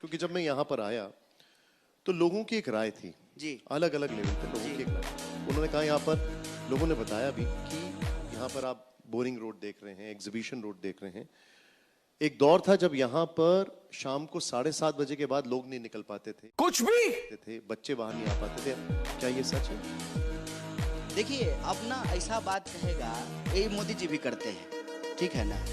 क्योंकि जब मैं यहाँ पर आया तो लोगों की एक राय थी जी, अलग अलग लेवल पे लोगों की एक राय। उन्होंने कहा यहाँ पर लोगों ने बताया भी कि यहाँ पर आप बोरिंग रोड देख रहे हैं, एग्जीबिशन रोड देख रहे हैं। एक दौर था जब यहाँ पर शाम को 7:30 बजे के बाद लोग नहीं निकल पाते थे, कुछ भी थे बच्चे बाहर नहीं आ पाते थे। क्या ये सच है? देखिए अब ना ऐसा बात कहेगा, ये मोदी जी भी करते हैं, ठीक है ना,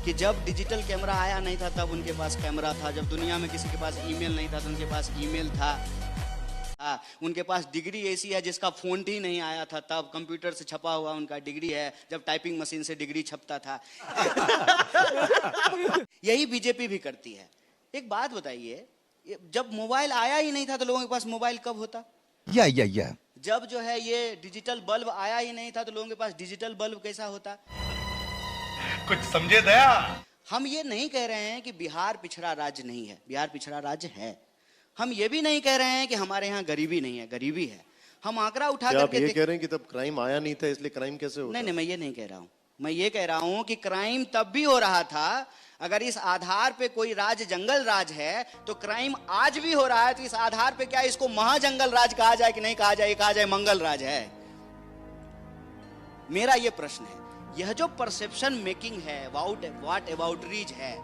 कि जब डिजिटल कैमरा आया नहीं था तब उनके पास कैमरा था, जब दुनिया में किसी के पास ईमेल नहीं था तो उनके पास ईमेल था। उनके पास डिग्री ऐसी है जिसका फोन ही नहीं आया था तब कंप्यूटर से छपा हुआ उनका डिग्री है, जब टाइपिंग मशीन से डिग्री छपता था। यही बीजेपी भी करती है। एक बात बताइए, जब मोबाइल आया ही नहीं था तो लोगों के पास मोबाइल कब होता? या जब जो है ये डिजिटल बल्ब आया ही नहीं था तो लोगों के पास डिजिटल बल्ब कैसा होता? कुछ समझे दया। हम ये नहीं कह रहे हैं कि बिहार पिछड़ा राज्य नहीं है, बिहार पिछड़ा राज्य है। हम ये भी नहीं कह रहे हैं कि हमारे यहाँ गरीबी नहीं है, गरीबी है। हम आंकड़ा उठा क्या आप करके ये कह रहे हैं कि तब क्राइम आया नहीं था इसलिए क्राइम कैसे होता? नहीं, मैं ये नहीं कह रहा हूँ। मैं ये कह रहा हूँ कि क्राइम तब भी हो रहा था। अगर इस आधार पे कोई राज्य जंगल राज है तो क्राइम आज भी हो रहा है, तो इस आधार पे क्या इसको महाजंगल राज कहा जाए कि नहीं कहा जाए, कहा जाए मंगल राज है? मेरा ये प्रश्न है। यह जो परसेप्शन मेकिंग है, व्हाट अबाउट रीच है,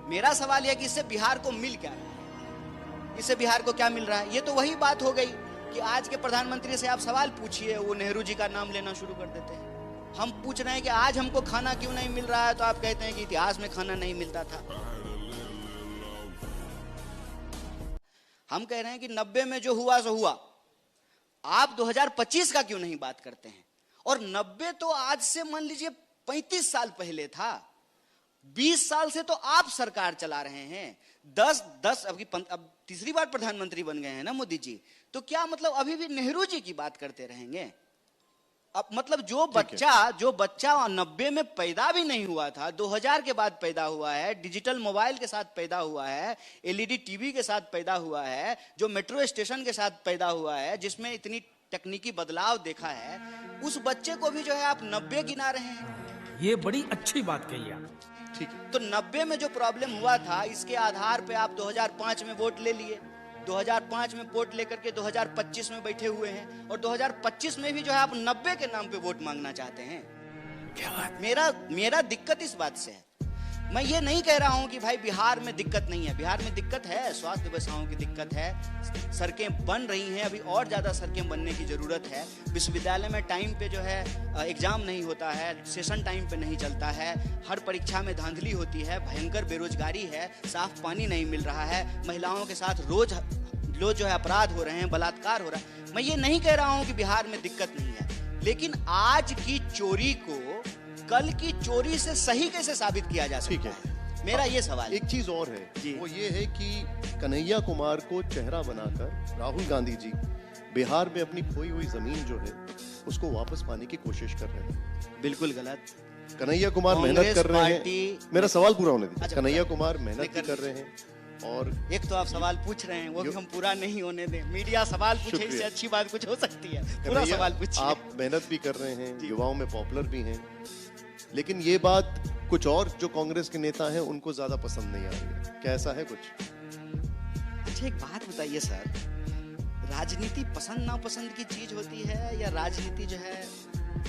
मेरा सवाल यह कि इससे बिहार को मिल क्या रहा है? इससे बिहार को क्या मिल रहा है? ये तो वही बात हो गई कि आज के प्रधानमंत्री से आप सवाल पूछिए, वो नेहरू जी का नाम लेना शुरू कर देते हैं। हम पूछ रहे हैं कि आज हमको खाना क्यों नहीं मिल रहा है, तो आप कहते हैं कि इतिहास में खाना नहीं मिलता था। हम कह रहे हैं कि 90 में जो हुआ सो हुआ, आप 2025 का क्यों नहीं बात करते हैं? और 90 तो आज से मान लीजिए 35 साल पहले था। 20 साल से तो आप सरकार चला रहे हैं। 10 अब तीसरी बार प्रधानमंत्री बन गए हैं ना मोदी जी, तो क्या मतलब अभी भी नेहरू जी की बात करते रहेंगे? अब मतलब जो बच्चा 90 में पैदा भी नहीं हुआ था, 2000 के बाद पैदा हुआ है, डिजिटल मोबाइल के साथ पैदा हुआ है, एलईडी टीवी के साथ पैदा हुआ है, जो मेट्रो स्टेशन के साथ पैदा हुआ है, जिसमें इतनी तकनीकी बदलाव देखा है, उस बच्चे को भी जो है आप 90 गिना रहे हैं। ये बड़ी अच्छी बात कही आप। ठीक है, तो 90 में जो प्रॉब्लम हुआ था, इसके आधार पे आप 2005 में वोट ले लिए। 2005 में वोट लेकर के 2025 में बैठे हुए हैं, और 2025 में भी जो है आप 90 के नाम पे वोट मांगना चाहते हैं। क्या बात? मेरा दिक्कत इस बात से है। मैं ये नहीं कह रहा हूं कि भाई बिहार में दिक्कत नहीं है, बिहार में दिक्कत है, स्वास्थ्य व्यवस्थाओं की दिक्कत है, सड़कें बन रही हैं, अभी और ज्यादा सड़कें बनने की जरूरत है। विश्वविद्यालय में टाइम पे जो है एग्जाम नहीं होता है, सेशन टाइम पे नहीं चलता है, हर परीक्षा में धांधली होती है, भयंकर बेरोजगारी है, साफ पानी नहीं मिल रहा है, महिलाओं के साथ रोज जो है अपराध हो रहे हैं, बलात्कार हो रहा है। मैं ये नहीं कह रहा हूं कि बिहार में दिक्कत नहीं है, लेकिन आज की चोरी को कल की चोरी से सही कैसे साबित किया जा सकता है? मेरा ये सवाल। एक चीज और है, वो ये है कि कन्हैया कुमार को चेहरा बनाकर राहुल गांधी जी बिहार में अपनी खोई हुई जमीन जो है उसको वापस पाने की कोशिश कर रहे हैं। बिल्कुल गलत। कन्हैया कुमार मेहनत कर रहे हैं। मेरा सवाल पूरा होने दीजिए। कन्हैया कुमार मेहनत भी कर रहे हैं, और एक तो आप सवाल पूछ रहे हैं, वो भी हम पूरा नहीं होने दें। मीडिया सवाल पूछे, इससे अच्छी बात कुछ हो सकती है? पूरा सवाल पूछिए। आप मेहनत भी कर रहे हैं, युवाओं में पॉपुलर भी हैं, लेकिन ये बात कुछ और जो कांग्रेस के नेता हैं उनको ज्यादा पसंद नहीं आ रही है। क्या ऐसा है कुछ? अच्छा एक बात बताइए सर, राजनीति पसंद नापसंद की चीज होती है, या राजनीति जो है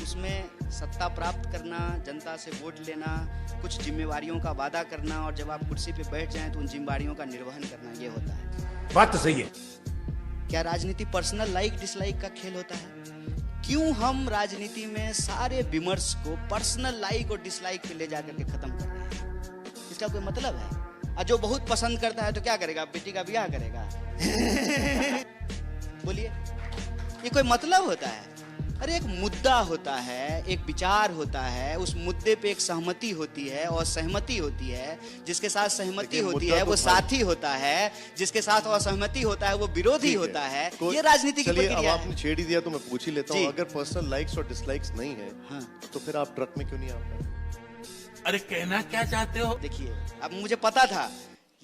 उसमें सत्ता प्राप्त करना, जनता से वोट लेना, कुछ जिम्मेवारियों का वादा करना, और जब आप कुर्सी पे बैठ जाएं तो उन जिम्मेवारियों का निर्वहन करना, ये होता है? बात तो सही है। क्या राजनीति पर्सनल लाइक डिसलाइक का खेल होता है? क्यों हम राजनीति में सारे विमर्श को पर्सनल लाइक और डिसलाइक पे ले जाकर के खत्म कर रहे हैं? इसका कोई मतलब है? और जो बहुत पसंद करता है तो क्या करेगा? बेटी का ब्याह करेगा? बोलिए, ये कोई मतलब होता है? अरे एक मुद्दा होता है, एक विचार होता है, उस मुद्दे पे एक सहमति होती है और सहमति होती है। जिसके साथ सहमति होती है वो साथी होता है, जिसके साथ असहमति होता है वो विरोधी होता है। ये राजनीति की प्रक्रिया है। अब आपने छेड़ ही दिया तो मैं पूछ ही लेता हूँ, अगर पर्सनल लाइक्स और डिसलाइक्स नहीं है, हाँ, तो फिर आप ट्रक में क्यों नहीं आ पाए? अरे कहना क्या चाहते हो? देखिए, अब मुझे पता था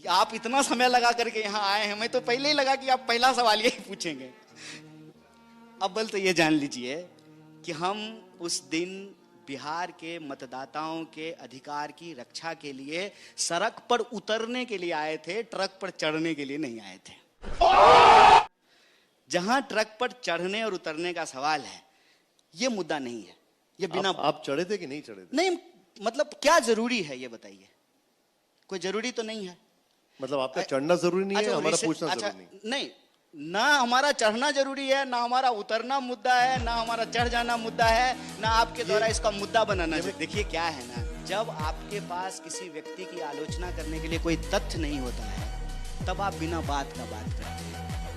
कि आप इतना समय लगा करके यहाँ आए हैं, मैं तो पहले ही लगा कि आप पहला सवाल यही पूछेंगे। अब बल तो ये जान लीजिए कि हम उस दिन बिहार के मतदाताओं के अधिकार की रक्षा के लिए सड़क पर उतरने के लिए आए थे, ट्रक पर चढ़ने के लिए नहीं आए थे। जहां ट्रक पर चढ़ने और उतरने का सवाल है, ये मुद्दा नहीं है। ये बिना आप चढ़े थे कि नहीं चढ़े थे? नहीं, मतलब क्या जरूरी है ये बताइए? कोई जरूरी तो नहीं है। मतलब आपका चढ़ना जरूरी नहीं है, अच्छा, हमारा पूछना अच्छा, जरूरी नहीं। नहीं, ना हमारा चढ़ना जरूरी है, ना हमारा उतरना मुद्दा है, ना हमारा चढ़ जाना मुद्दा है, ना आपके द्वारा इसका मुद्दा बनाना। देखिए क्या है ना, जब आपके पास किसी व्यक्ति की आलोचना करने के लिए कोई तथ्य नहीं होता है, तब आप बिना बात का बात करते हैं।